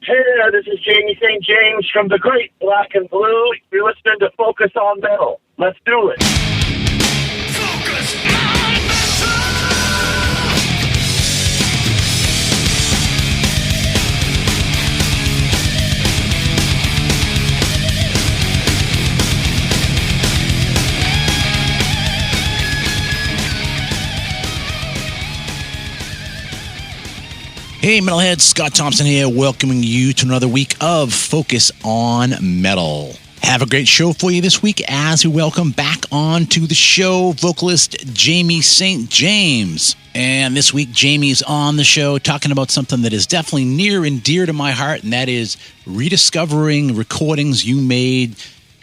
Hey there, this is Jamie St. James from the great Black and Blue. You're listening to Focus on Metal. Let's do it. Focus on metal. Hey Metalheads, Scott Thompson here, welcoming you to another week of Focus on Metal. Have a great show for you this week as we welcome back onto the show vocalist Jaime St. James. And this week Jamie's on the show talking about something that is definitely near and dear to my heart, and that is rediscovering recordings you made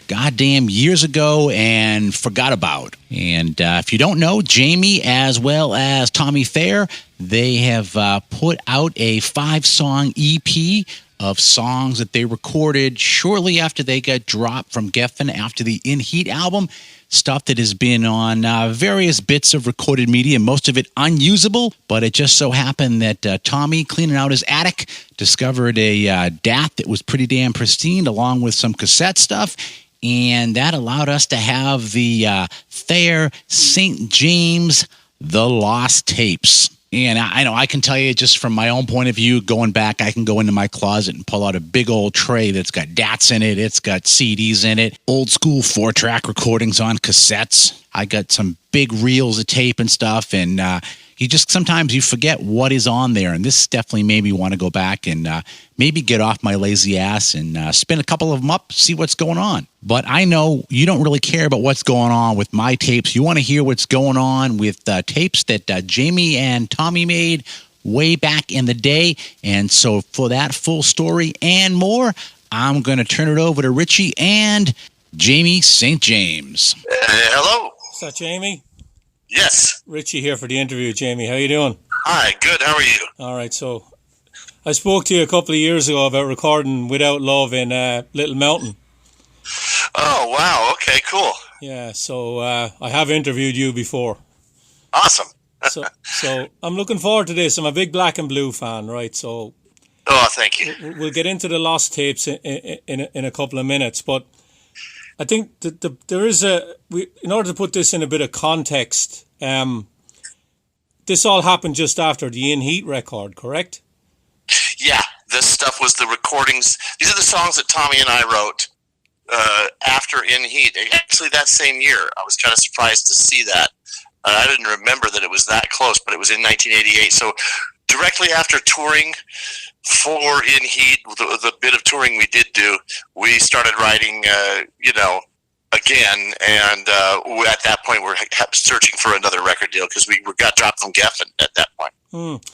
goddamn years ago and forgot about. And if you don't know, Jaime as well as Tommy Thayer, they have put out a 5-song EP of songs that they recorded shortly after they got dropped from Geffen after the In Heat album. Stuff that has been on various bits of recorded media, most of it unusable, but it just so happened that Tommy, cleaning out his attic, discovered a DAT that was pretty damn pristine along with some cassette stuff. And that allowed us to have the Thayer St. James The Lost Tapes. And I know I can tell you just from my own point of view, going back, I can go into my closet and pull out a big old tray that's got DATs in it. It's got CDs in it, old school 4-track recordings on cassettes. I got some big reels of tape and stuff. And sometimes you forget what is on there. And this definitely made me want to go back and maybe get off my lazy ass and spin a couple of them up, see what's going on. But I know you don't really care about what's going on with my tapes. You want to hear what's going on with tapes that Jaime and Tommy made way back in the day. And so for that full story and more, I'm going to turn it over to Richie and Jaime St. James. Hello. Is that Jaime? Yes. Richie here for the interview. Jaime, how you doing? Hi, good. How are you? All right, so I spoke to you a couple of years ago about recording Without Love in Little Mountain. Oh, wow. Okay, cool. Yeah, so I have interviewed you before. Awesome. so I'm looking forward to this. I'm a big Black and Blue fan, right? So thank you. We'll get into the lost tapes in a couple of minutes, but I think there is in order to put this in a bit of context, this all happened just after the In Heat record, correct? Yeah, this stuff was the recordings. These are the songs that Tommy and I wrote after In Heat. Actually, that same year, I was kind of surprised to see that. I didn't remember that it was that close, but it was in 1988. So directly after touring for In Heat, the bit of touring we did do, we started writing, again. And at that point, we're searching for another record deal because we got dropped from Geffen at that point.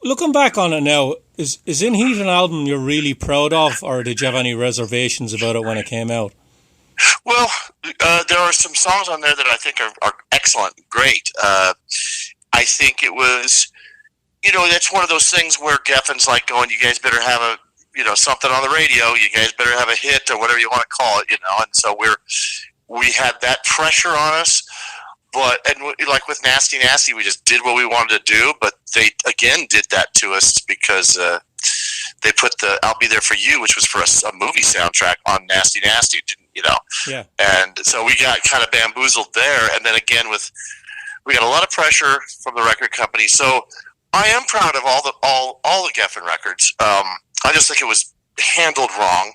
Looking back on it now, is In Heat an album you're really proud of, or did you have any reservations about it when it came out? Well, there are some songs on there that I think are excellent, great. I think it was, that's one of those things where Geffen's like going, you guys better have something on the radio, you guys better have a hit or whatever you want to call it, and so we had that pressure on us. But, and like with Nasty Nasty, we just did what we wanted to do, but they, again, did that to us because they put the I'll Be There For You, which was for a movie soundtrack, on Nasty Nasty, Yeah. And so we got kind of bamboozled there. And then again, we got a lot of pressure from the record company. So I am proud of all the Geffen records. I just think it was handled wrong,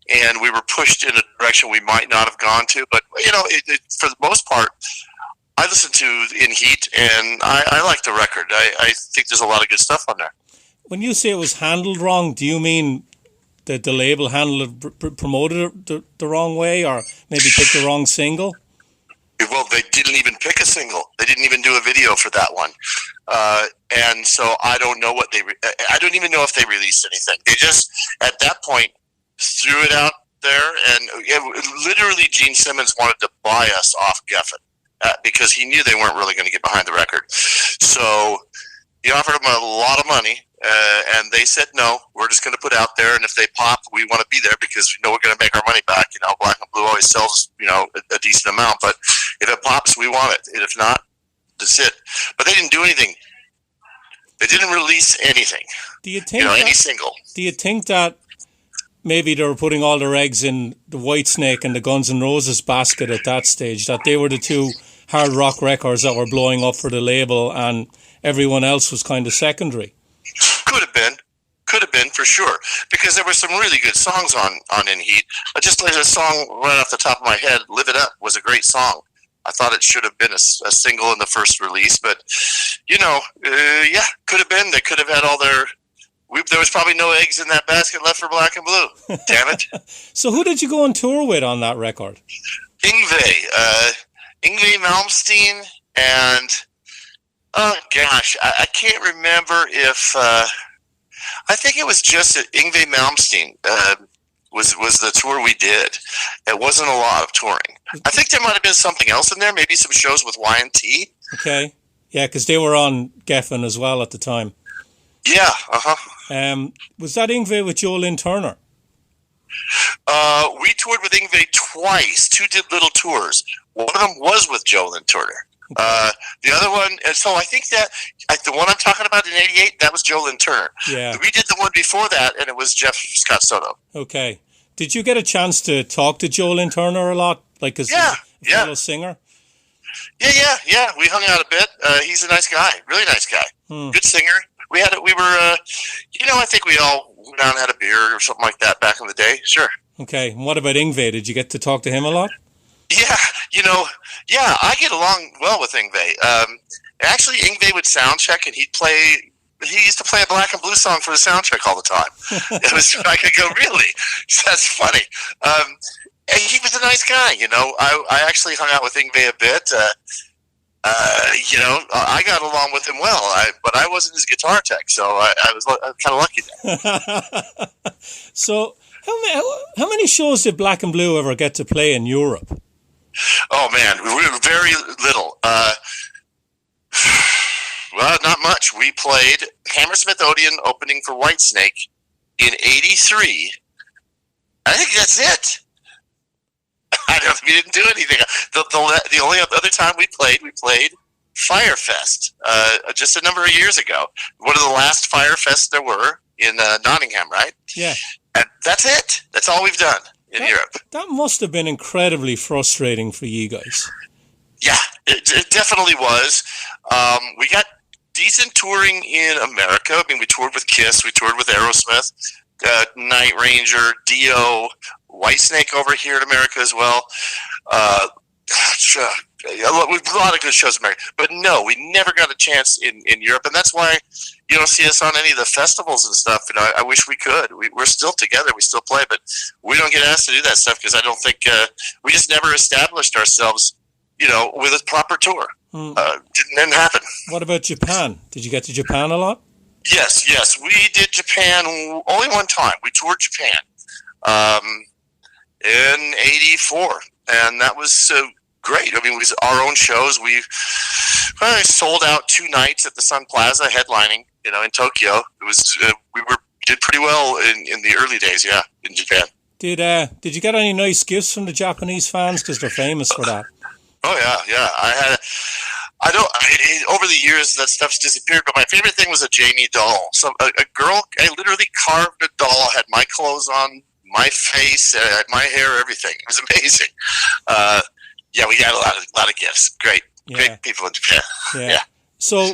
and we were pushed in a direction we might not have gone to. But, for the most part, I listened to In Heat, and I like the record. I think there's a lot of good stuff on there. When you say it was handled wrong, do you mean that the label handled it, promoted it the wrong way, or maybe picked the wrong single? Well, they didn't even pick a single. They didn't even do a video for that one. And so I don't know I don't even know if they released anything. They just, at that point, threw it out there, and literally Gene Simmons wanted to buy us off Geffen because he knew they weren't really going to get behind the record. So he offered them a lot of money, and they said, no, we're just going to put out there, and if they pop, we want to be there because we know we're going to make our money back. Black and Blue always sells, a decent amount, but if it pops, we want it. And if not, that's it. But they didn't do anything. They didn't release anything. Do you think any single. Do you think that maybe they were putting all their eggs in the Whitesnake and the Guns N' Roses basket at that stage, that they were the two hard rock records that were blowing up for the label and everyone else was kind of secondary? Could have been for sure, because there were some really good songs on In Heat. Just like a song right off the top of my head, Live It Up was a great song. I thought it should have been a single in the first release, but yeah, could have been. They could have had all their. There was probably no eggs in that basket left for Black and Blue. Damn it! So who did you go on tour with on that record? Yngwie Malmsteen, and oh gosh, I can't remember if I think it was just Yngwie Malmsteen was the tour we did. It wasn't a lot of touring. I think there might have been something else in there, maybe some shows with Y&T. Okay, yeah, because they were on Geffen as well at the time. Yeah, was that Yngwie with Joe Lynn Turner? We toured with Yngwie twice, two little tours. One of them was with Joe Lynn Turner. Okay. The other one, and so I think that the one I'm talking about in '88, that was Joe Lynn Turner. Yeah. We did the one before that, and it was Jeff Scott Soto. Okay. Did you get a chance to talk to Joe Lynn Turner a lot, like as a fellow singer? Yeah. We hung out a bit. He's a nice guy, really nice guy. Good singer. I think we all went down and had a beer or something like that back in the day. Sure. Okay. And what about Yngwie? Did you get to talk to him a lot? Yeah, I get along well with Yngwie. Actually, Yngwie would sound check, and he used to play a Black and Blue song for the soundtrack all the time. I could go, really? That's funny. And he was a nice guy, I actually hung out with Yngwie a bit. I got along with him well, but I wasn't his guitar tech, so I was kind of lucky there. So, how many shows did Black and Blue ever get to play in Europe? Oh man, we were very little. Well, not much. We played Hammersmith Odeon opening for Whitesnake in '83. I think that's it. We didn't do anything. The only other time we played Firefest just a number of years ago. One of the last Firefests there were in Nottingham, right? Yeah. And that's it. That's all we've done in Europe. That must have been incredibly frustrating for you guys. Yeah, it definitely was. We got decent touring in America. I mean, we toured with Kiss, we toured with Aerosmith, Night Ranger, Dio, Whitesnake over here in America as well. A lot of good shows in America. But no, we never got a chance in Europe, and that's why you don't see us on any of the festivals and stuff. I wish we could. We're still together. We still play, but we don't get asked to do that stuff because I don't think we just never established ourselves, with a proper tour. Didn't happen. What about Japan? Did you get to Japan a lot? Yes. We did Japan only one time. We toured Japan in '84, and that was great. I mean, it was our own shows. We sold out 2 nights at the Sun Plaza, headlining, in Tokyo. It was did pretty well in the early days, in Japan. Did you get any nice gifts from the Japanese fans, because they're famous for that? Oh yeah. Over the years that stuff's disappeared, but my favorite thing was a Jaime doll. So a girl, I literally carved a doll, had my clothes on, my face, my hair, everything. It was amazing. We got a lot of gifts. Great people in Japan. Yeah. So,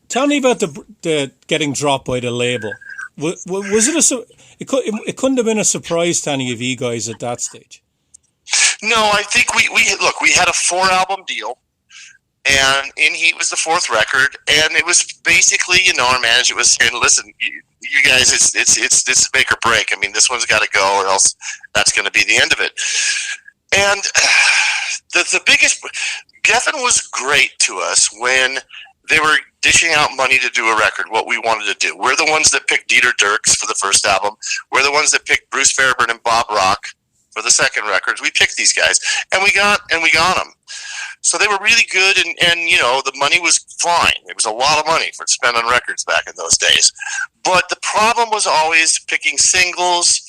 tell me about the getting dropped by the label. Was it it couldn't have been a surprise to any of you guys at that stage? No, I think we had a 4-album deal, and In Heat was the 4th record, and it was basically, our manager was saying, "Listen, you guys, it's make or break. I mean, this one's got to go, or else that's going to be the end of it." And the biggest, Geffen was great to us when they were dishing out money to do a record, what we wanted to do. We're the ones that picked Dieter Dierks for the first album. We're the ones that picked Bruce Fairbairn and Bob Rock for the second record. We picked these guys, and we got them. So they were really good, and the money was fine. It was a lot of money for to spend on records back in those days. But the problem was always picking singles,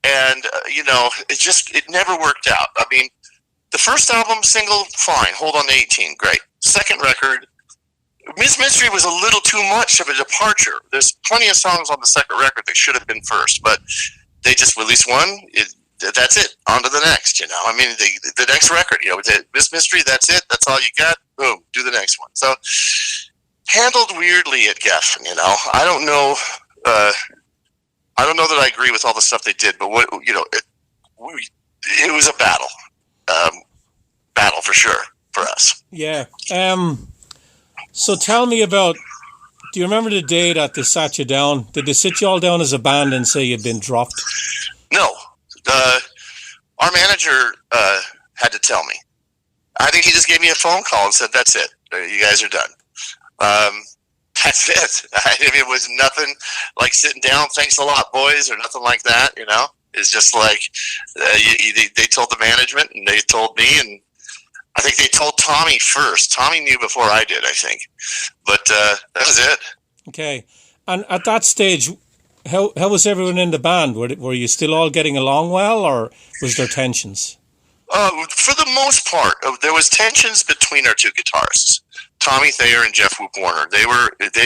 and it never worked out. I mean, the first album single, fine, Hold On to 18, great. Second record, Miss Mystery was a little too much of a departure. There's plenty of songs on the second record that should have been first, but they just released one. That's it. On to the next. I mean, the next record. Miss Mystery. That's it. That's all you got. Boom. Do the next one. So handled weirdly at Geffen. I don't know. I don't know that I agree with all the stuff they did, but it was a battle. Battle for sure for us. Yeah. So tell me about. Do you remember the day that they sat you down? Did they sit you all down as a band and say you'd been dropped? No. Our manager had to tell me. I think he just gave me a phone call and said, "That's it. You guys are done." That's it. I mean, it was nothing like sitting down. Thanks a lot, boys, or nothing like that. It's just like they told the management and they told me, and I think they told Tommy first. Tommy knew before I did, I think. But that was it. Okay. And at that stage, how was everyone in the band? Were you still all getting along well, or was there tensions? For the most part, there was tensions between our two guitarists, Tommy Thayer and Jeff Whoop Warner. There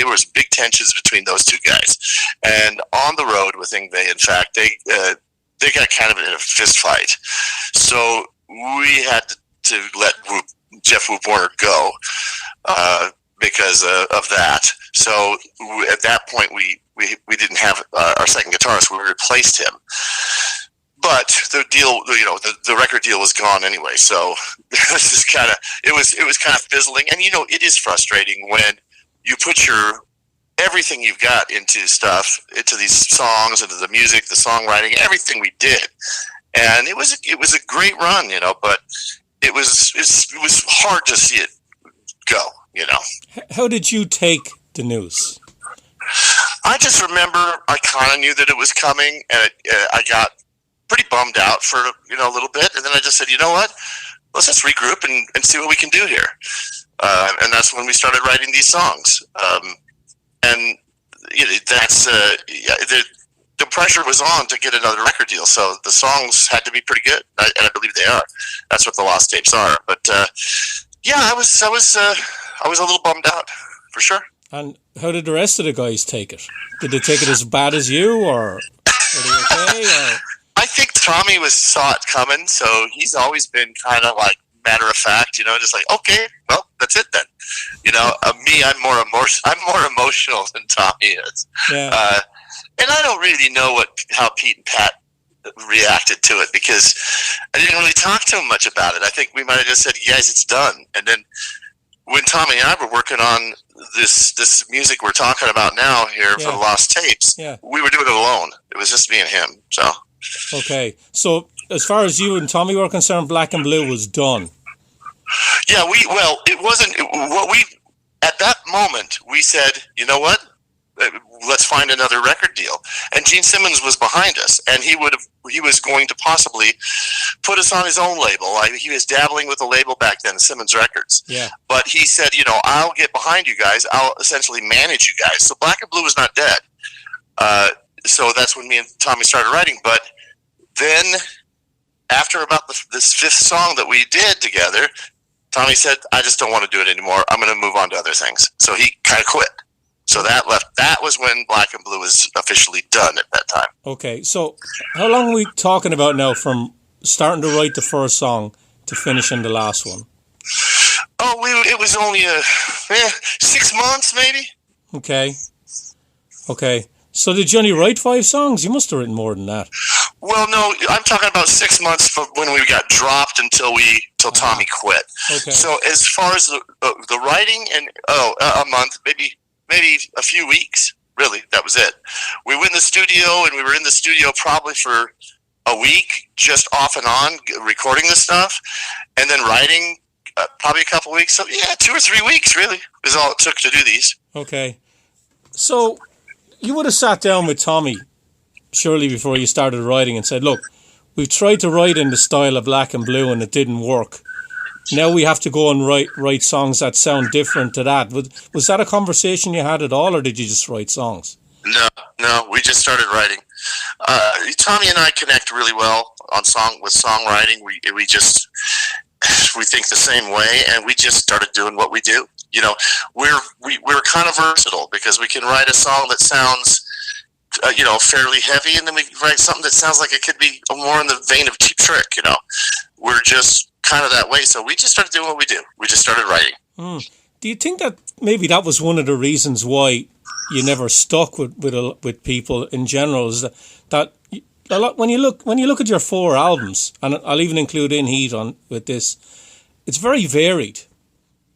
was big tensions between those two guys. And on the road with Yngwie, in fact, they got kind of in a fist fight. So we had to let Jeff Whoop Warner go because of that. So at that point, we didn't have our second guitarist. We replaced him. But the deal, the record deal was gone anyway. So this is it was kind of fizzling. And it is frustrating when you put everything you've got into these songs, into the music, the songwriting, everything we did. And it was a great run, but it was hard to see it go, How did you take the news? I just remember I kind of knew that it was coming, and I got pretty bummed out for a little bit, and then I just said, you know what? Let's just regroup and see what we can do here. And that's when we started writing these songs. And that's the pressure was on to get another record deal, so the songs had to be pretty good, and I believe they are. That's what the Lost Tapes are. But I was a little bummed out for sure. And how did the rest of the guys take it? Did they take it as bad as you, or were they okay? Or? I think Tommy saw it coming, so he's always been kind of like matter of fact, just like, okay, well, that's it then. Me, I'm more emotional than Tommy is. Yeah. And I don't really know how Pete and Pat reacted to it because I didn't really talk to him much about it. I think we might have just said, "Guys, it's done." And then when Tommy and I were working on this music we're talking about now here for the Lost Tapes, we were doing it alone. It was just me and him. So. Okay, so as far as you and Tommy were concerned, Black and Blue was done. Yeah, it wasn't at that moment we said, you know what? Let's find another record deal. And Gene Simmons was behind us, and he was going to possibly put us on his own label. He was dabbling with a label back then, Simmons Records. Yeah. But he said, I'll get behind you guys. I'll essentially manage you guys. So Black and Blue was not dead. So that's when me and Tommy started writing. But then, after about this fifth song that we did together, Tommy said, "I just don't want to do it anymore. I'm going to move on to other things." So he kind of quit. So that left. That was when Black and Blue was officially done at that time. Okay, so how long are we talking about now from starting to write the first song to finishing the last one? Oh, it was only 6 months, maybe. Okay. So did you only write 5 songs? You must have written more than that. Well, no, I'm talking about 6 months from when we got dropped until Tommy quit. Okay. So as far as the writing and a month, maybe a few weeks. Really, that was it. We went in the studio, and we were in the studio probably for a week, just off and on, recording this stuff, and then writing probably a couple weeks. So 2 or 3 weeks really is all it took to do these. Okay. So you would have sat down with Tommy surely before you started writing and said, "Look, we've tried to write in the style of Black and Blue and it didn't work. Now we have to go and write songs that sound different to that." Was that a conversation you had at all, or did you just write songs? No, we just started writing. Tommy and I connect really well with songwriting. We think the same way, and we just started doing what we do. You know, we're kind of versatile because we can write a song that sounds, fairly heavy, and then we write something that sounds like it could be more in the vein of Cheap Trick. You know, we're just kind of that way. So we just started doing what we do. We just started writing. Do you think that maybe that was one of the reasons why you never stuck with people in general? Is that a lot, when you look at your 4 albums, and I'll even include In Heat with this, it's very varied.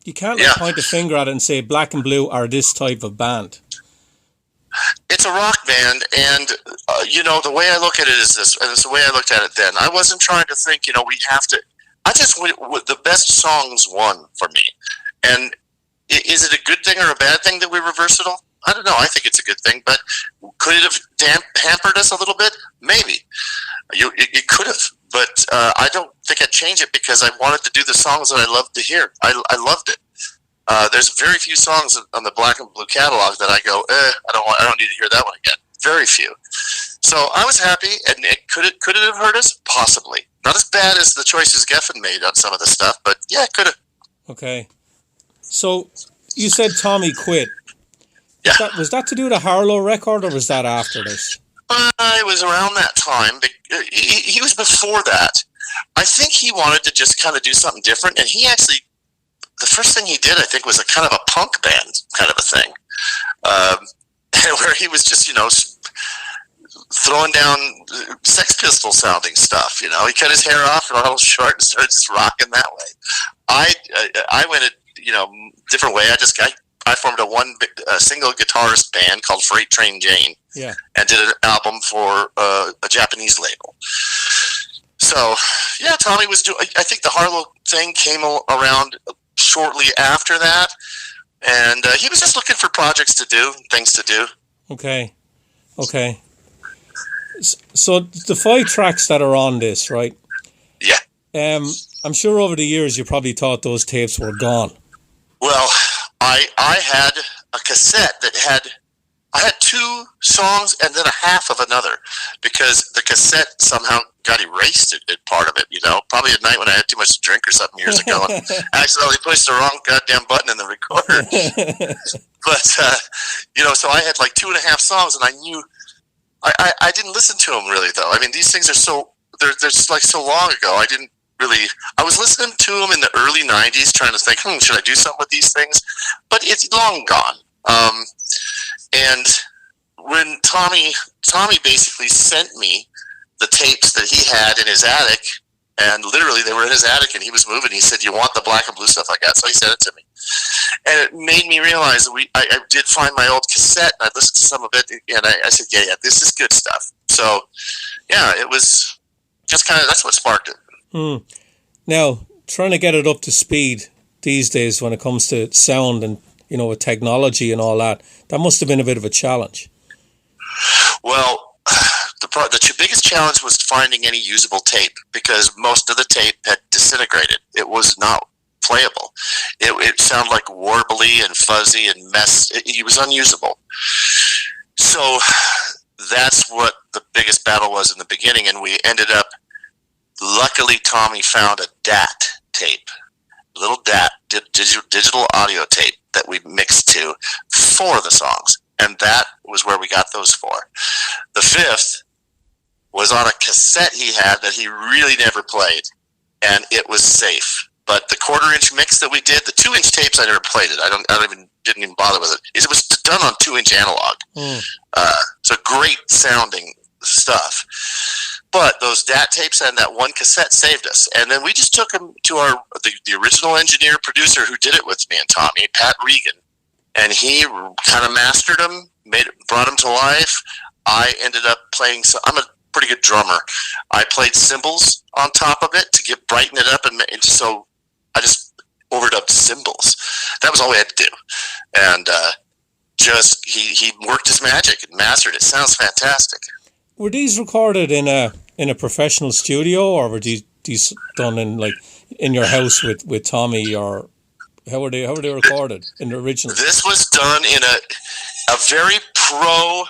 You can't point a finger at it and say Black and Blue are this type of band. It's a rock band, and the way I look at it is this, and it's the way I looked at it then. I wasn't trying to think, we have to. I just the best songs won for me. And is it a good thing or a bad thing that we were versatile? I don't know. I think it's a good thing, but could it have hampered us a little bit? Maybe. It could have, but I don't think I'd change it because I wanted to do the songs that I loved to hear. I loved it. There's very few songs on the Black and Blue catalog that I go, I don't need to hear that one again. Very few. So I was happy, and could it have hurt us? Possibly. Not as bad as the choices Geffen made on some of the stuff, but yeah, it could have. Okay. So you said Tommy quit. Yeah. Was that to do with a Harlow record, or was that after this? It was around that time. He was before that. I think he wanted to just kind of do something different, and he actually, the first thing he did, I think, was a kind of a punk band kind of a thing, where he was just, throwing down Sex Pistol sounding stuff. He cut his hair off and all short and started just rocking that way. I went a different way. I formed a single guitarist band called Freight Train Jane. Yeah. And did an album for a Japanese label. So yeah, Tommy was doing. I think the Harlow thing came around shortly after that, and he was just looking for projects to do, things to do. Okay. So the 5 tracks that are on this, right? Yeah. I'm sure over the years you probably thought those tapes were gone. Well, I had a cassette that I had 2 songs and then a half of another, because the cassette somehow got erased at part of it, probably at night when I had too much to drink or something years ago, and accidentally pushed the wrong goddamn button in the recorder. But, so I had like 2.5 songs, and I knew, I didn't listen to them really, though. I mean, these things are they're just like so long ago. I was listening to them in the early 90s, trying to think, should I do something with these things? But it's long gone. And when Tommy basically sent me the tapes that he had in his attic, and literally they were in his attic and he was moving, he said, "You want the Black and Blue stuff I got?" So he sent it to me. And it made me realize that I did find my old cassette, and I listened to some of it, and I said, yeah, this is good stuff. So, yeah, it was just kind of, that's what sparked it. Now, trying to get it up to speed these days when it comes to sound and, with technology and all that must have been a bit of a challenge. Well, the biggest challenge was finding any usable tape, because most of the tape had disintegrated. It was not playable. It sounded like warbly and fuzzy and it was unusable. So that's what the biggest battle was in the beginning, and we ended up, luckily Tommy found a DAT tape, little DAT, digital audio tape that we mixed to 4 of the songs, and that was where we got those 4. The 5th was on a cassette he had that he really never played, and it was safe. But the 1/4-inch mix that we did, the 2-inch tapes, I never played it. Didn't even bother with it. It was done on 2-inch analog. So great sounding stuff. But those DAT tapes and that one cassette saved us. And then we just took them to the original engineer producer who did it with me and Tommy, Pat Regan, and he kind of mastered them, brought them to life. I ended up playing. I'm a pretty good drummer. I played cymbals on top of it to brighten it up, and so I just overdubbed cymbals. That was all we had to do, and he worked his magic and mastered it. Sounds fantastic. Were these recorded in a professional studio, or were these done in your house with Tommy, or how were they recorded in the original? This was done in a very pro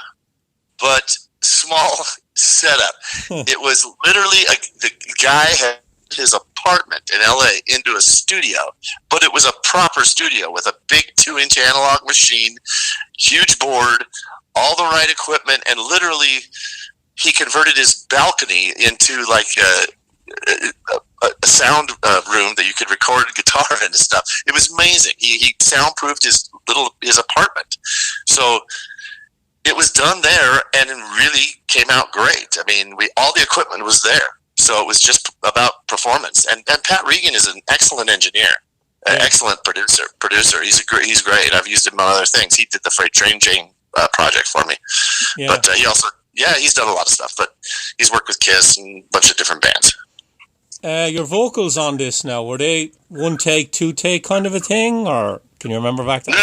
but small setup. It was literally the guy had his apartment in LA into a studio, but it was a proper studio with a big 2-inch analog machine, huge board, all the right equipment, and literally he converted his balcony into like a sound room that you could record a guitar in and stuff. It was amazing. He soundproofed his apartment. So it was done there, and it really came out great. I mean, all the equipment was there, so it was just about performance. And Pat Regan is an excellent engineer, an excellent producer. He's great. I've used him on other things. He did the Freight Train Jane project for me, but he also he's done a lot of stuff. But he's worked with Kiss and a bunch of different bands. Your vocals on this now, were they 1 take, 2 take kind of a thing, or can you remember back then?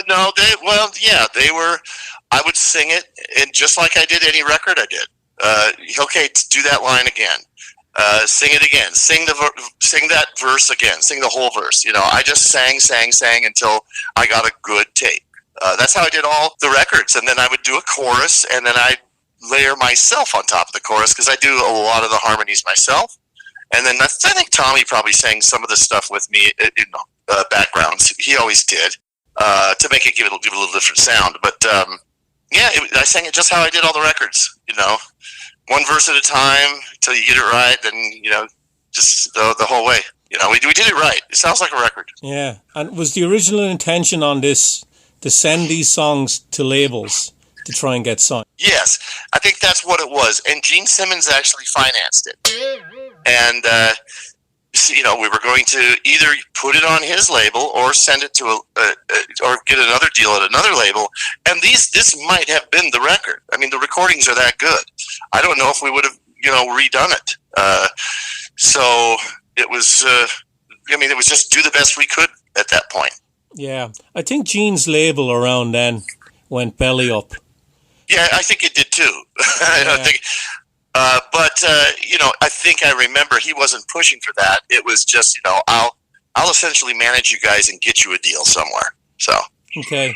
No, they were. I would sing it, and just like I did any record I did. Okay, do that line again. Sing it again. Sing that verse again. Sing the whole verse. I just sang until I got a good take. That's how I did all the records, and then I would do a chorus, and then I'd layer myself on top of the chorus because I do a lot of the harmonies myself. And then I think Tommy probably sang some of the stuff with me in backgrounds. He always did to make it give it a little different sound. But I sang it just how I did all the records. 1 verse at a time until you get it right. Then just the whole way. We did it right. It sounds like a record. Yeah. And was the original intention on this to send these songs to labels to try and get signed? Yes, I think that's what it was. And Gene Simmons actually financed it. And, we were going to either put it on his label or send it to or get another deal at another label. And this might have been the record. I mean, the recordings are that good. I don't know if we would have, redone it. So it was, it was just do the best we could at that point. Yeah. I think Gene's label around then went belly up. Yeah, I think it did too. I think... I think I remember he wasn't pushing for that. It was just, I'll essentially manage you guys and get you a deal somewhere. So. Okay.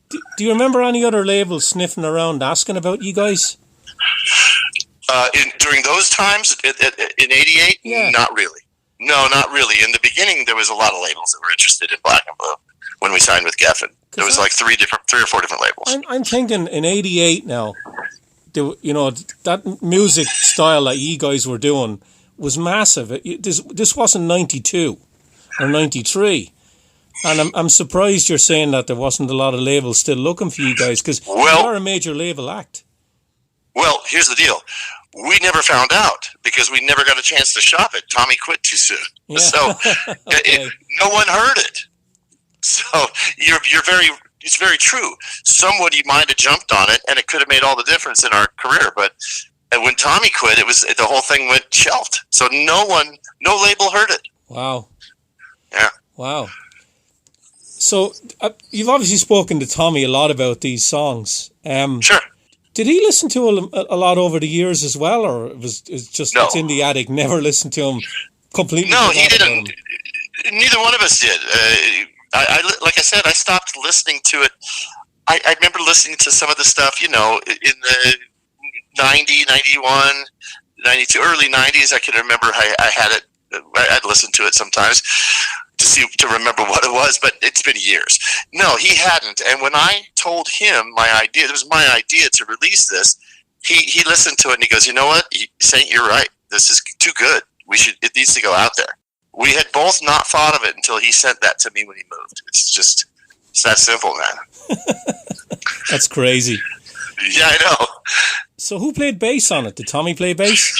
Do you remember any other labels sniffing around asking about you guys? During those times, in '88? Yeah. Not really. No, not really. In the beginning, there was a lot of labels that were interested in Black and Blue when we signed with Geffen. There was like 3 or 4 different labels. I'm thinking in '88 now, that music style that you guys were doing was massive. This wasn't 92 or 93. And I'm surprised you're saying that there wasn't a lot of labels still looking for you guys, because you are a major label act. Well, here's the deal. We never found out because we never got a chance to shop it. Tommy quit too soon. Yeah. So no one heard it. So it's very true. Somebody might have jumped on it, and it could have made all the difference in our career. But when Tommy quit, the whole thing went shelved. So no label heard it. Wow. Yeah. Wow. So you've obviously spoken to Tommy a lot about these songs. Sure. Did he listen to a lot over the years as well, or it's it's in the attic? Never listened to him completely. No, he didn't. Neither one of us did. I like I said, I stopped listening to it. I remember listening to some of the stuff, in the 90, 91, 92, early 90s. I can remember I had it. I'd listen to it sometimes to remember what it was, but it's been years. No, he hadn't. And when I told him it was my idea to release this, he listened to it and he goes, you know what? Saint, you're right. This is too good. It needs to go out there. We had both not thought of it until he sent that to me when he moved. It's that simple, man. That's crazy. Yeah, I know. So who played bass on it? Did Tommy play bass?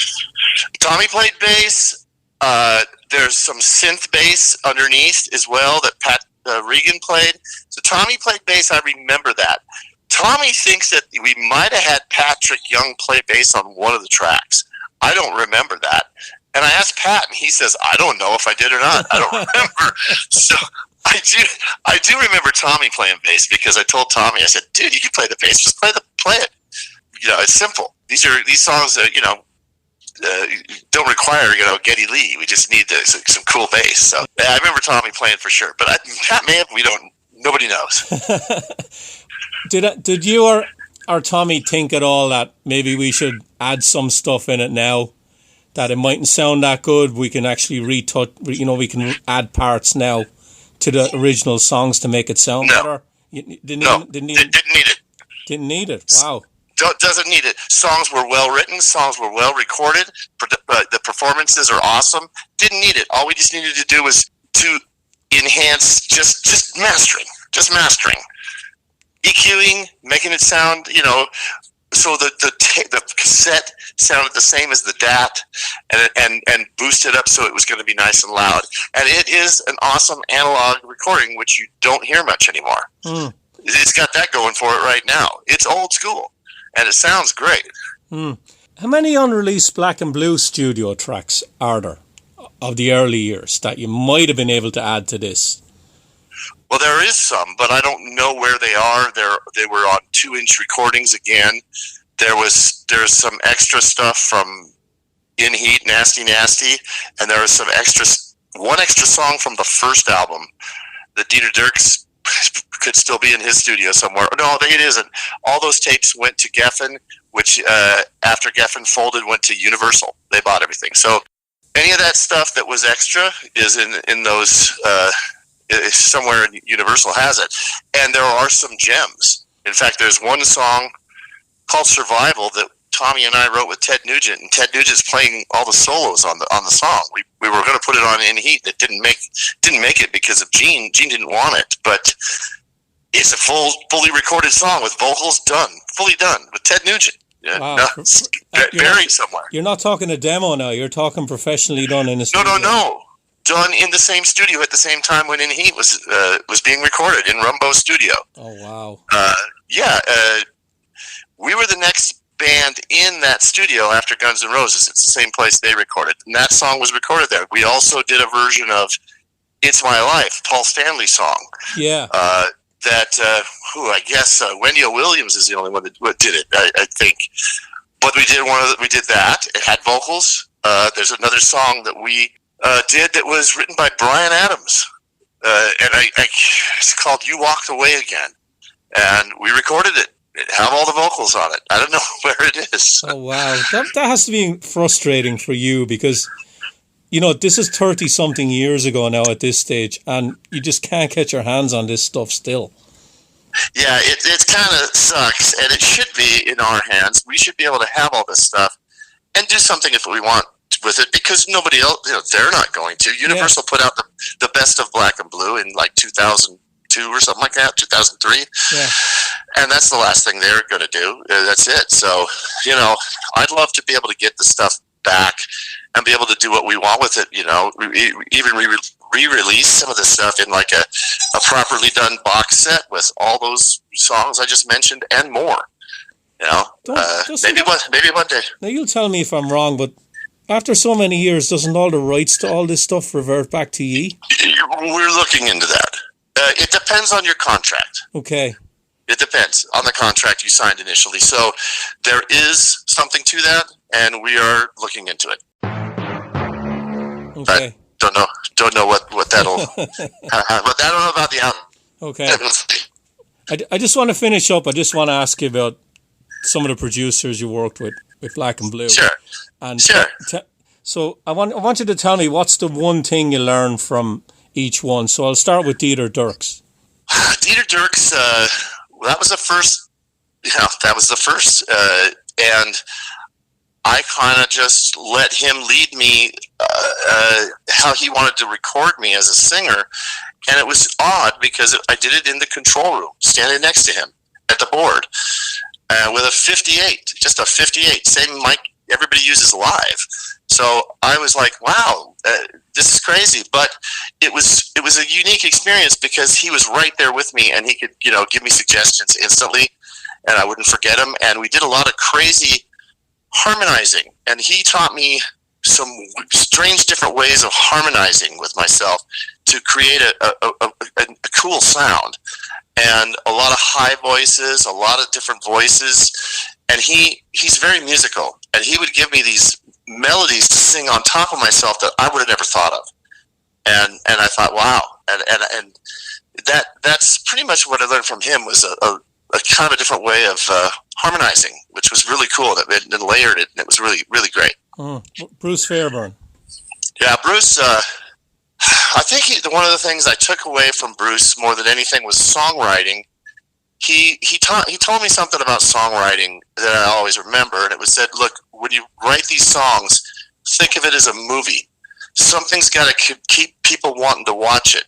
Tommy played bass. There's some synth bass underneath as well that Pat Regan played. So Tommy played bass. I remember that. Tommy thinks that we might have had Patrick Young play bass on one of the tracks. I don't remember that. And I asked Pat, and he says, I don't know if I did or not. I don't remember. So I do remember Tommy playing bass, because I told Tommy, I said, dude, you can play the bass. Just play it. It's simple. These songs that, don't require, Geddy Lee. We just need some cool bass. So I remember Tommy playing for sure. But Pat may have, nobody knows. Did you or Tommy think at all that maybe we should add some stuff in it now that it mightn't sound that good. We can actually retouch, we can add parts now to the original songs to make it sound better. Didn't need it. Didn't need it. Wow. Doesn't need it. Songs were well written. Songs were well recorded. The performances are awesome. Didn't need it. All we just needed to do was to enhance just mastering. Just mastering. EQing, making it sound, so the cassette sounded the same as the DAT, and boosted up so it was going to be nice and loud. And it is an awesome analog recording, which you don't hear much anymore. It's got that going for it right now. It's old school, and it sounds great. How many unreleased Black and Blue studio tracks are there of the early years that you might have been able to add to this? Well, there is some, but I don't know where they are. They were on 2-inch recordings again. There's some extra stuff from In Heat, Nasty Nasty, and there was one extra song from the first album that Dieter Dierks could still be in his studio somewhere. No, it isn't. All those tapes went to Geffen, which after Geffen folded went to Universal. They bought everything. So any of that stuff that was extra is in those. Somewhere in Universal has it, and there are some gems. In fact, there's one song called "Survival" that Tommy and I wrote with Ted Nugent, and Ted Nugent's playing all the solos on the song. We were going to put it on In Heat. It didn't make it because of Gene. Gene didn't want it, but it's a fully recorded song with vocals fully done with Ted Nugent. Wow. Buried somewhere. You're not talking a demo now. You're talking professionally done in a studio. No. Done in the same studio at the same time when In Heat was being recorded in Rumbo's studio. Oh, wow. We were the next band in that studio after Guns N' Roses. It's the same place they recorded. And that song was recorded there. We also did a version of It's My Life, Paul Stanley song. Yeah. I guess Wendy O. Williams is the only one that did it, I think. But we did that. It had vocals. There's another song that we did that was written by Bryan Adams, and it's called "You Walked Away Again," and we recorded it. It had all the vocals on it. I don't know where it is. Oh wow, that has to be frustrating for you because this is 30-something years ago now at this stage, and you just can't get your hands on this stuff still. Yeah, it kind of sucks, and it should be in our hands. We should be able to have all this stuff and do something if we want with it, because nobody else, they're not going to. Universal put out the best of Black and Blue in like 2002 or something like that, 2003. Yeah. And that's the last thing they're going to do. That's it. So, I'd love to be able to get the stuff back and be able to do what we want with it, even re-release some of this stuff in like a properly done box set with all those songs I just mentioned and more. Maybe one day. Now, you'll tell me if I'm wrong, but after so many years, doesn't all the rights to all this stuff revert back to ye? We're looking into that. It depends on your contract. Okay. It depends on the contract you signed initially. So there is something to that, and we are looking into it. Okay. I don't know what that'll. But I don't know about the album. Okay. I just want to finish up. I just want to ask you about some of the producers you worked with Black and Blue. Sure. And so I want you to tell me what's the one thing you learned from each one. So I'll start with Dieter Dierks. Dieter Dierks, that was the first. And I kind of just let him lead me how he wanted to record me as a singer. And it was odd because I did it in the control room, standing next to him at the board with a 58, just a 58, same mic everybody uses live. So I was like, wow, this is crazy. But it was a unique experience because he was right there with me and he could, give me suggestions instantly and I wouldn't forget him. And we did a lot of crazy harmonizing, and he taught me some strange different ways of harmonizing with myself to create a cool sound, and a lot of high voices, a lot of different voices. And he's very musical, and he would give me these melodies to sing on top of myself that I would have never thought of. And I thought, wow, and that's pretty much what I learned from him, was a kind of a different way of harmonizing, which was really cool. And layered it, and it was really, really great. Bruce Fairbairn. Yeah, Bruce. I think one of the things I took away from Bruce more than anything was songwriting. He told me something about songwriting that I always remember, and it was said, look, when you write these songs, think of it as a movie. Something's got to keep people wanting to watch it.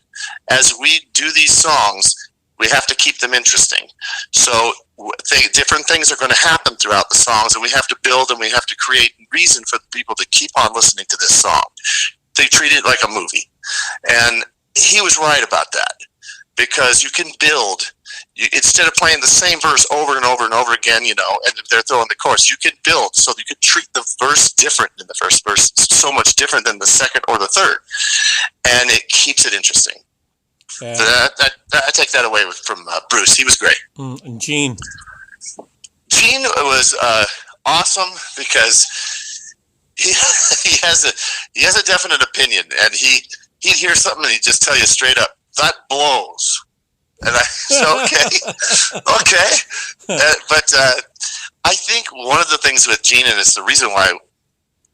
As we do these songs, we have to keep them interesting. So different things are going to happen throughout the songs, and we have to build and we have to create reason for people to keep on listening to this song. They treat it like a movie. And he was right about that, because you can build. Instead of playing the same verse over and over and over again, and they're throwing the chorus, you can build. So you can treat the verse different than the first verse, so much different than the second or the third. And it keeps it interesting. Yeah. So I take that away from Bruce. He was great. And Gene was awesome, because he has a definite opinion, and he'd hear something and he'd just tell you straight up, that blows. And I said, okay. But I think one of the things with Gene, and it's the reason why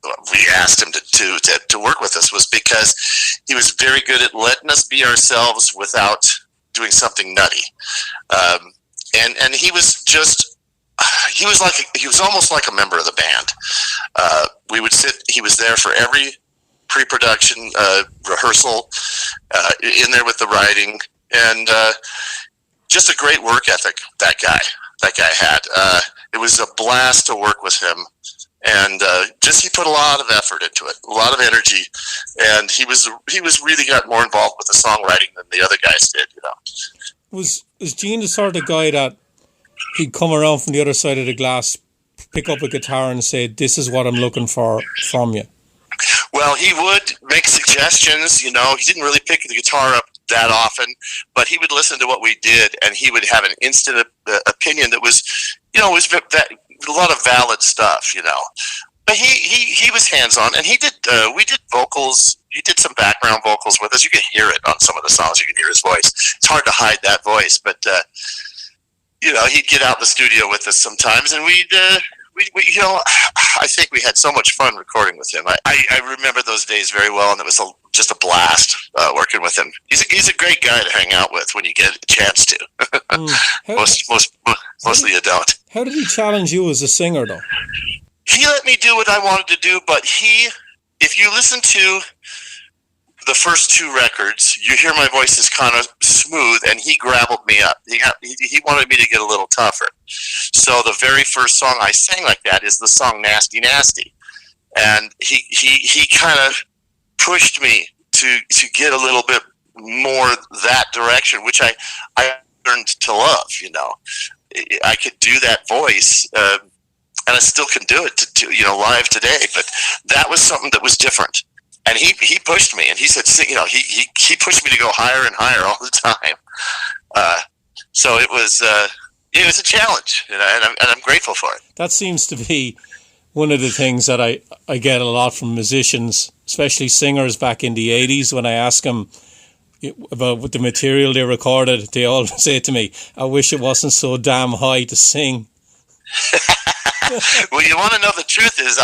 we asked him to work with us, was because he was very good at letting us be ourselves without doing something nutty. And he was almost like a member of the band. We would sit. He was there for every pre-production rehearsal, in there with the writing, and just a great work ethic that guy had. It was a blast to work with him, and he put a lot of effort into it, a lot of energy, and he was really got more involved with the songwriting than the other guys did. Was Gene the sort of guy that he'd come around from the other side of the glass, pick up a guitar and say, "This is what I'm looking for from you"? Well, he would make suggestions. He didn't really pick the guitar up that often, but he would listen to what we did, and he would have an instant opinion that was, was a lot of valid stuff. But he was hands on, and he did. We did vocals. He did some background vocals with us. You can hear it on some of the songs. You can hear his voice. It's hard to hide that voice, but he'd get out in the studio with us sometimes, and we'd. I think we had so much fun recording with him. I remember those days very well, and it was just a blast working with him. He's a great guy to hang out with when you get a chance to. Mostly you don't. How did he challenge you as a singer, though? He let me do what I wanted to do, but if you listen to the first two records, you hear my voice is kind of smooth, and he gravelled me up. He wanted me to get a little tougher. So the very first song I sang like that is the song "Nasty Nasty," and he kind of pushed me to get a little bit more that direction, which I learned to love. I could do that voice, and I still can do it live today. But that was something that was different. And he pushed me, and he said, he pushed me to go higher and higher all the time. So it was a challenge, and I'm grateful for it. That seems to be one of the things that I get a lot from musicians, especially singers back in the 80s. When I ask them about the material they recorded, they always say to me, "I wish it wasn't so damn high to sing." Well, you want to know the truth is,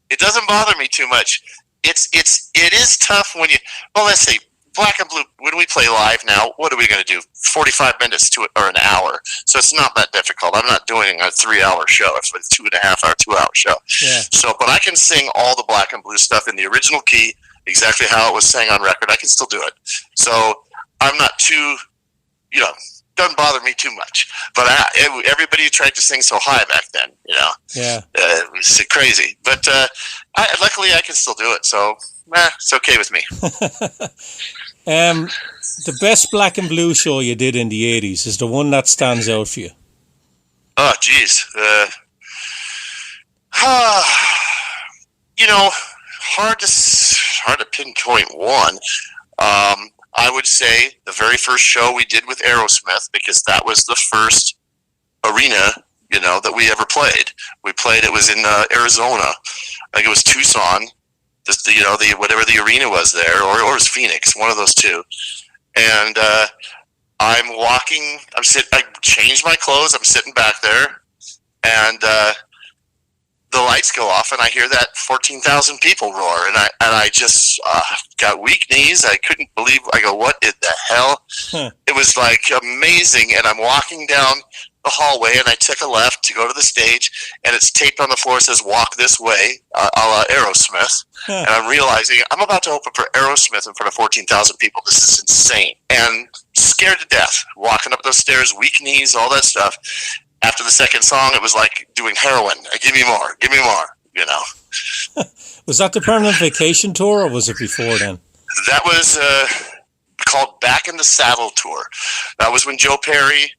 it doesn't bother me too much. It is tough when let's say Black and Blue, when we play live now, what are we going to do? 45 minutes or an hour. So it's not that difficult. I'm not doing a 3-hour show. It's a 2.5 hour, 2-hour show. Yeah. So, but I can sing all the Black and Blue stuff in the original key, exactly how it was sang on record. I can still do it. So I'm not too, doesn't bother me too much. But everybody tried to sing so high back then, Yeah. It was crazy. But luckily I can still do it. So it's okay with me. The best Black and Blue show you did in the 80s is the one that stands out for you. Oh, geez. Hard to pinpoint one. I would say the very first show we did with Aerosmith, because that was the first arena, that we ever played. It was in Arizona. I think it was Tucson. Whatever the arena was there, or it was Phoenix, one of those two. And I'm walking. I changed my clothes. I'm sitting back there, and the the lights go off, and I hear that 14,000 people roar, and I just got weak knees. I couldn't believe. I go, what in the hell? It was like amazing, and I'm walking down the hallway, and I took a left to go to the stage, and it's taped on the floor. It says "Walk this way," a la Aerosmith, and I'm realizing I'm about to open for Aerosmith in front of 14,000 people. This is insane, and scared to death. Walking up those stairs, weak knees, all that stuff. After the second song, it was like doing heroin. Give me more, give me more, you know. Was that the Permanent Vacation tour, or was it before then? That was called Back in the Saddle tour. That was when Joe Perry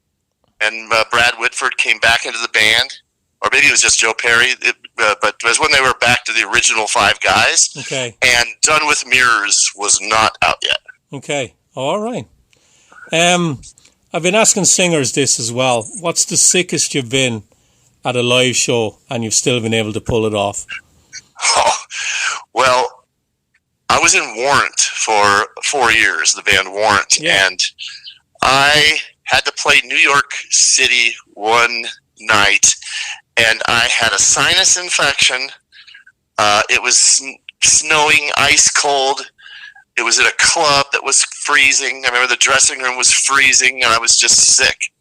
and Brad Whitford came back into the band. Or maybe it was just Joe Perry, but it was when they were back to the original 5 guys. Okay. And Done with Mirrors was not out yet. Okay, all right. I've been asking singers this as well. What's the sickest you've been at a live show and you've still been able to pull it off? Oh, well, I was in Warrant for 4 years, the band Warrant, and I had to play New York City one night, and I had a sinus infection. It was snowing, ice cold. It was at a club that was freezing. I remember the dressing room was freezing, and I was just sick.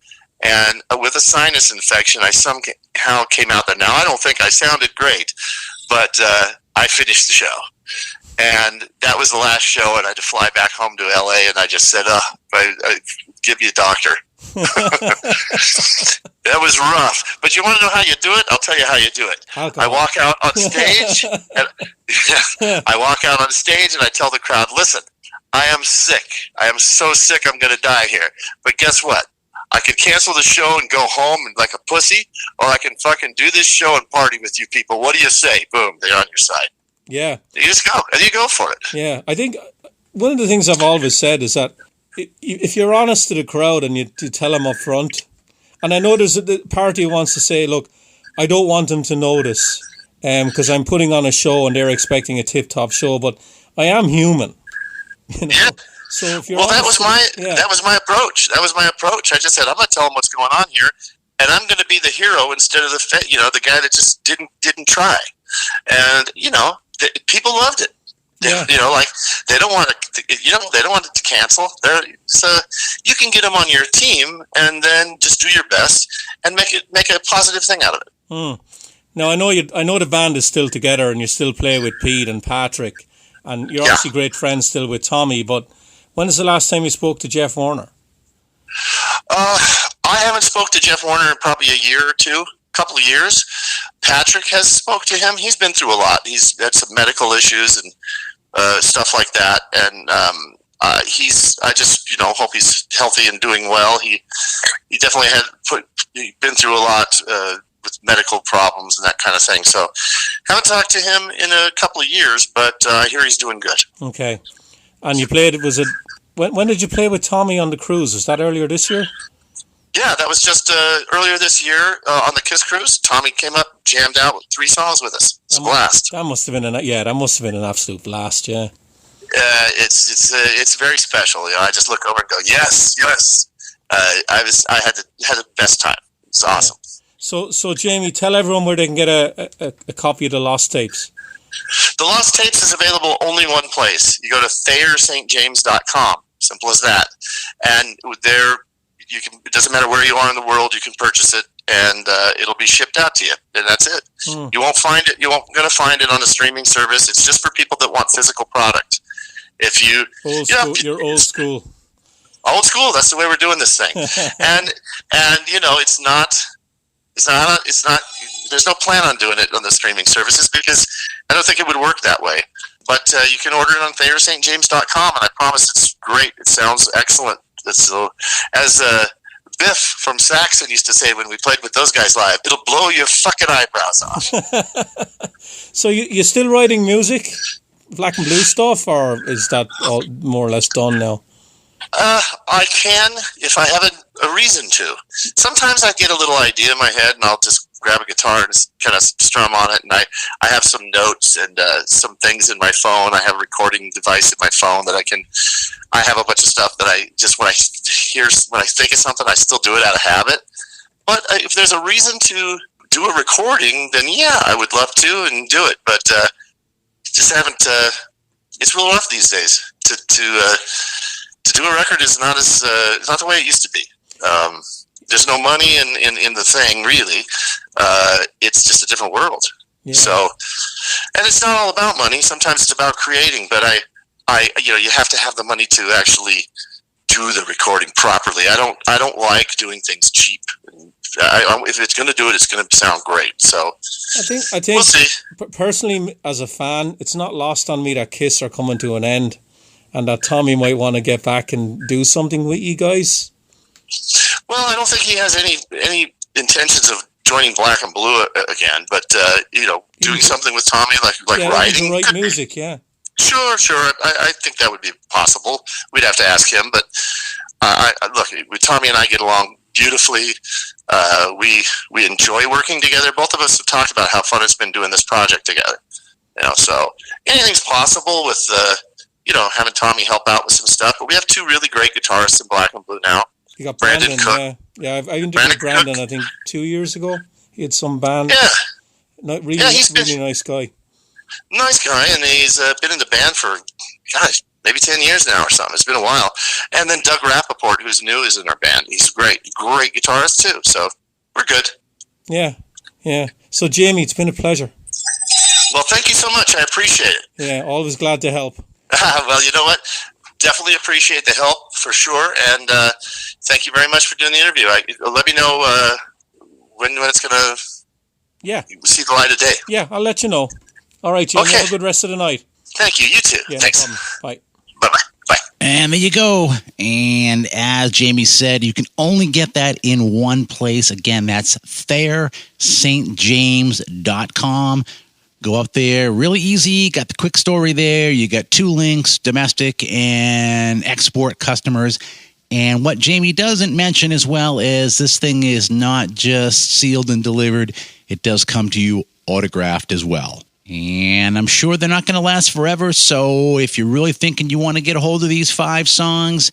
And with a sinus infection, I somehow came out there. Now, I don't think I sounded great, but I finished the show. And that was the last show, and I had to fly back home to L.A., and I just said, I give me a doctor. That was rough. But you want to know how you do it? I'll tell you how you do it. I walk out on stage, I walk out on stage, and I tell the crowd, listen, I am sick. I am so sick I'm going to die here. But guess what? I could cancel the show and go home like a pussy, or I can fucking do this show and party with you people. What do you say? Boom, they're on your side. Yeah. You just go, and you go for it. Yeah, I think one of the things I've always said is that if you're honest to the crowd and you tell them up front, and I know there's a party who wants to say, look, I don't want them to know this because I'm putting on a show and they're expecting a tip-top show, but I am human. You know? Yeah. So if you're that was my approach. That was my approach. I just said, I'm going to tell them what's going on here, and I'm going to be the hero instead of the guy that just didn't try. And people loved it. Yeah. They don't want it to cancel. So you can get them on your team, and then just do your best and make a positive thing out of it. Now I know the band is still together, and you still play with Pete and Patrick, and you're obviously great friends still with Tommy. But when is the last time you spoke to Jeff Warner? I haven't spoke to Jeff Warner in probably a year or two. Couple of years. Patrick has spoke to him. He's been through a lot. He's had some medical issues and stuff like that, and I just hope he's healthy and doing well. He definitely been through a lot with medical problems and that kind of thing. So haven't talked to him in a couple of years, but I hear he's doing good. Okay. And you played? When did you play with Tommy on the cruise? Was that earlier this year? Yeah, that was just earlier this year on the Kiss Cruise. Tommy came up, jammed out with 3 songs with us. It's a blast. That must have been an absolute blast. Yeah. It's very special. I just look over and go, yes. I had the best time. It's awesome. Yeah. So Jamie, tell everyone where they can get a copy of the Lost Tapes. The Lost Tapes is available only one place. You go to ThayerSt.James.com. Simple as that. And there. It doesn't matter where you are in the world, you can purchase it, and it'll be shipped out to you, and that's it. You won't find it. You won't going to find it on a streaming service. It's just for people that want physical product. If you you're old school. Old school. That's the way we're doing this thing, and it's not. There's no plan on doing it on the streaming services because I don't think it would work that way. But you can order it on ThayerSt.James.com, and I promise it's great. It sounds excellent. So, as Biff from Saxon used to say when we played with those guys live, it'll blow your fucking eyebrows off. So you still writing music, black and blue stuff, or is that all more or less done now? I can if I have a reason to. Sometimes I get a little idea in my head, and I'll just grab a guitar and kind of strum on it, and I have some notes and some things in my phone. I have a recording device in my phone that I have a bunch of stuff that I just when I think of something, I still do it out of habit. But if there's a reason to do a recording, then yeah, I would love to and do it. But just haven't. It's real rough these days. To do a record is not as not the way it used to be. There's no money in the thing, really. It's just a different world. Yeah. So, and it's not all about money. Sometimes it's about creating. But you have to have the money to actually do the recording properly. I don't like doing things cheap. If it's going to do it, it's going to sound great. So I think we'll see. Personally, as a fan, it's not lost on me that Kiss are coming to an end, and that Tommy might want to get back and do something with you guys. Well, I don't think he has any intentions of joining Black and Blue again. But doing something with Tommy, like writing, write music, yeah. Sure. I think that would be possible. We'd have to ask him. But look, Tommy and I get along beautifully. We enjoy working together. Both of us have talked about how fun it's been doing this project together. So anything's possible with having Tommy help out with some stuff. But we have two really great guitarists in Black and Blue now. You got Brandon Cook. Yeah. I interviewed Brandon. I think 2 years ago. He had some band. Yeah. He's really nice guy. Nice guy, and he's been in the band for, maybe 10 years now or something. It's been a while. And then Doug Rappaport, who's new, is in our band. He's great guitarist too. So we're good. Yeah. So Jamie, it's been a pleasure. Well, thank you so much. I appreciate it. Yeah, always glad to help. Well, you know what? Definitely appreciate the help for sure. And thank you very much for doing the interview. Let me know when it's going to see the light of day. Yeah, I'll let you know. All right, Jamie, okay. Have a good rest of the night. Thank you. You too. Yeah, thanks. No problem. Bye. Bye-bye. Bye. And there you go. And as Jamie said, you can only get that in one place. Again, that's ThairSt.James.com. Go up there. Really easy. Got the quick story there. You got 2 links, domestic and export customers. And what Jamie doesn't mention as well is this thing is not just sealed and delivered. It does come to you autographed as well. And I'm sure they're not going to last forever. So if you're really thinking you want to get a hold of these 5 songs,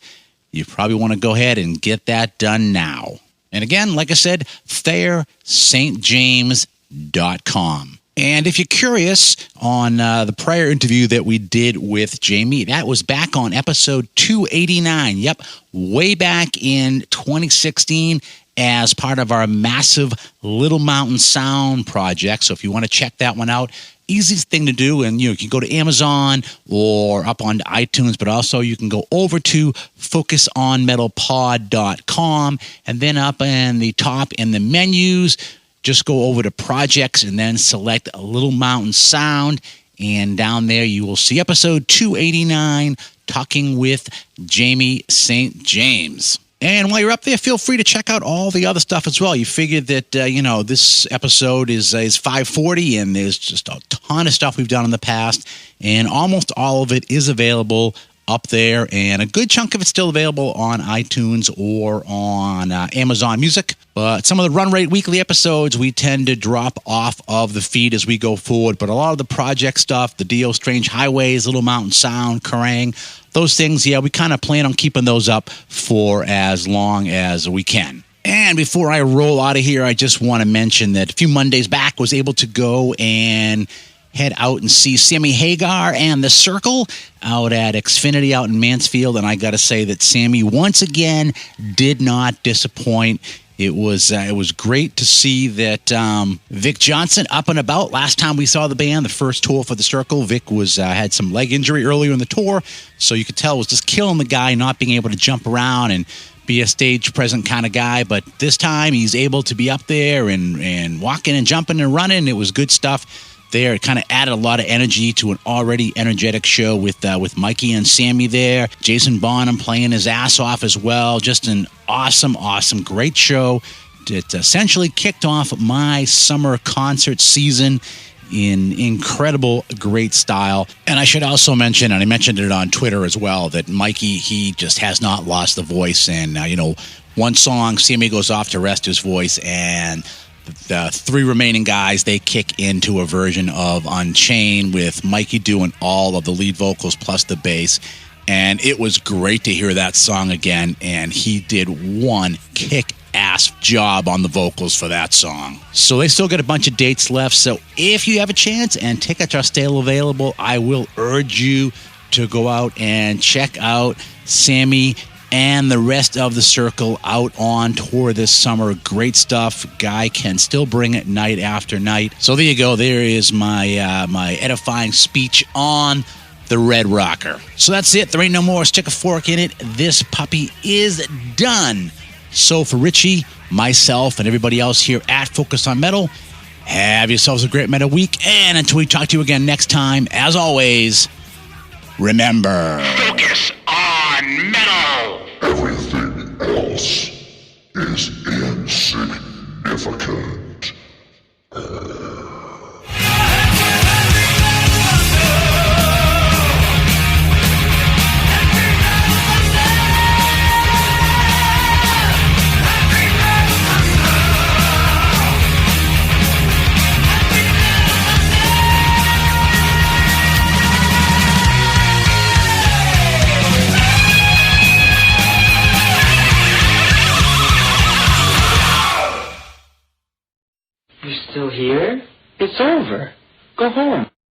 you probably want to go ahead and get that done now. And again, like I said, ThairSt.James.com. And if you're curious on the prior interview that we did with Jamie, that was back on episode 289. Yep, way back in 2016 as part of our massive Little Mountain Sound project. So if you want to check that one out, easiest thing to do, and you can go to Amazon or up on iTunes, but also you can go over to focusonmetalpod.com, and then up in the top in the menus, just go over to projects and then select a Little Mountain Sound, and down there you will see episode 289, talking with Jamie St. James. And while you're up there, feel free to check out all the other stuff as well. You figured that, this episode is 540, and there's just a ton of stuff we've done in the past, and almost all of it is available up there, and a good chunk of it's still available on iTunes or on Amazon Music. But some of the Run Rate Weekly episodes, we tend to drop off of the feed as we go forward. But a lot of the project stuff, the Dio Strange Highways, Little Mountain Sound, Kerrang, those things, we kind of plan on keeping those up for as long as we can. And before I roll out of here, I just want to mention that a few Mondays back was able to go and head out and see Sammy Hagar and The Circle out at Xfinity out in Mansfield. And I got to say that Sammy, once again, did not disappoint. It was great to see that Vic Johnson up and about. Last time we saw the band, the first tour for The Circle, Vic was had some leg injury earlier in the tour. So you could tell it was just killing the guy, not being able to jump around and be a stage present kind of guy. But this time he's able to be up there and walking and jumping and running. It was good stuff there. It kind of added a lot of energy to an already energetic show with Mikey and Sammy there. Jason Bonham playing his ass off as well. Just an awesome, great show. It essentially kicked off my summer concert season in incredible, great style. And I should also mention, and I mentioned it on Twitter as well, that Mikey, he just has not lost the voice. And, one song, Sammy goes off to rest his voice, and the 3 remaining guys, they kick into a version of Unchained with Mikey doing all of the lead vocals plus the bass. And it was great to hear that song again. And he did one kick-ass job on the vocals for that song. So they still got a bunch of dates left. So if you have a chance and tickets are still available, I will urge you to go out and check out Sammy and the rest of the circle out on tour this summer. Great stuff. Guy can still bring it night after night. So there you go. There is my my edifying speech on the Red Rocker. So that's it. There ain't no more. Stick a fork in it. This puppy is done. So for Richie, myself, and everybody else here at Focus on Metal, have yourselves a great metal week. And until we talk to you again next time, as always, remember, Focus on metal. Everything else is insignificant. You're still here? It's over. Go home.